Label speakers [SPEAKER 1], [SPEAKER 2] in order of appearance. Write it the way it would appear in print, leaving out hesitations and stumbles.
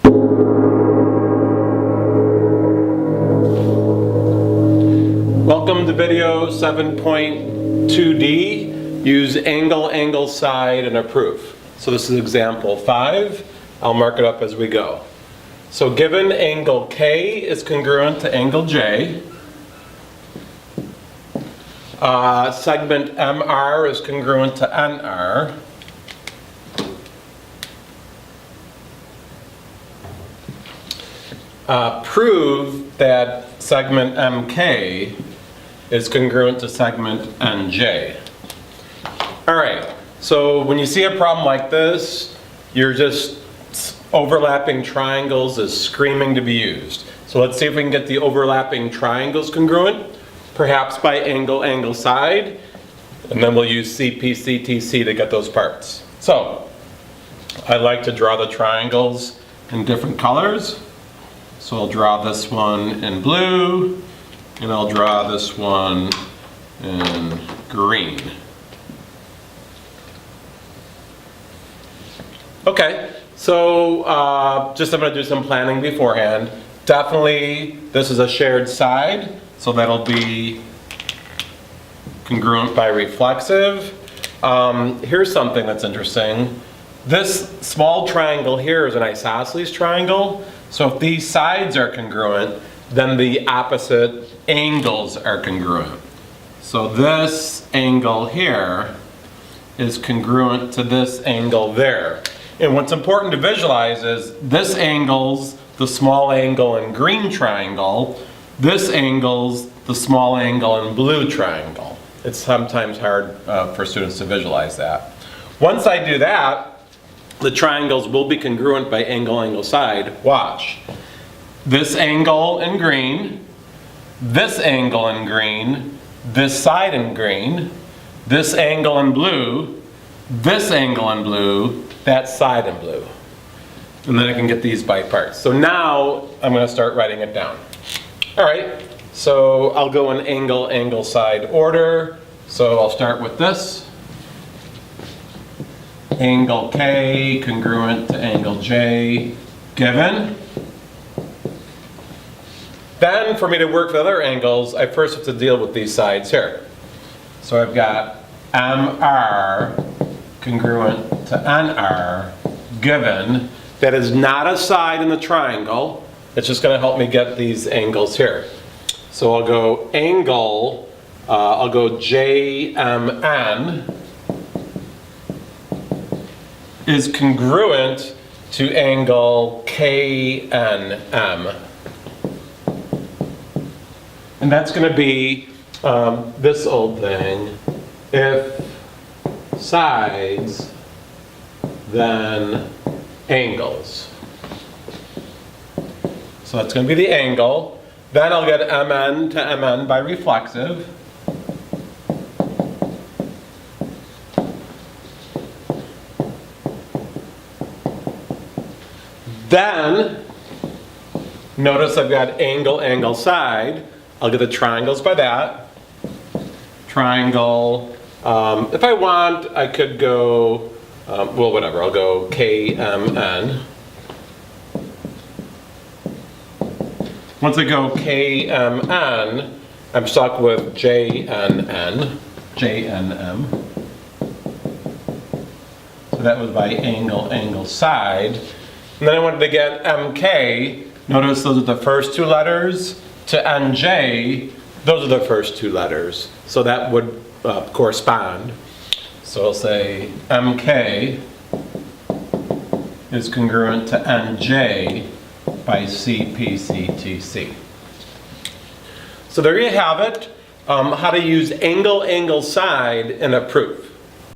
[SPEAKER 1] Welcome to video 7.2D, use angle, angle, side, and a proof. So this is example 5. I'll mark it up as we go. So given angle K is congruent to angle J, segment MR is congruent to NR, prove that segment MK is congruent to segment NJ. Alright, so when you see a problem like this, you're just overlapping triangles is screaming to be used. So let's see if we can get the overlapping triangles congruent, perhaps by angle, angle, side, and then we'll use CP, CTC to get those parts. So, I like to draw the triangles in different colors. So I'll draw this one in blue, and I'll draw this one in green. Okay, so I'm going to do some planning beforehand. Definitely this is a shared side, so that'll be congruent by reflexive. Here's something that's interesting. This small triangle here is an isosceles triangle, so if these sides are congruent, then the opposite angles are congruent. So this angle here is congruent to this angle there. And what's important to visualize is this angle's the small angle in green triangle, this angle's the small angle in blue triangle. It's sometimes hard for students to visualize that. Once I do that, the triangles will be congruent by angle, angle, side. Watch. This angle in green, this angle in green, this side in green, this angle in blue, this angle in blue, that side in blue. And then I can get these by parts. So now I'm going to start writing it down. All right, so I'll go in angle, angle, side order. So I'll start with this. Angle K congruent to angle J given. Then for me to work with other angles, I first have to deal with these sides here. So I've got MR congruent to NR given. That is not a side in the triangle. It's just going to help me get these angles here. So I'll go angle, I'll go JMN is congruent to angle KNM. And that's going to be this old thing. If sides, then angles. So that's going to be the angle. Then I'll get MN to MN by reflexive. Then, notice I've got angle, angle, side. I'll get the triangles by that. Triangle. If I want, I could go, well, whatever. I'll go KMN. Once I go KMN, I'm stuck with JNN, JNM. So that was by angle, angle, side. And then I wanted to get MK. Notice those are the first two letters. To NJ, those are the first two letters. So that would correspond. So I'll say MK is congruent to NJ by CPCTC. So there you have it. How to use angle, angle, side in a proof.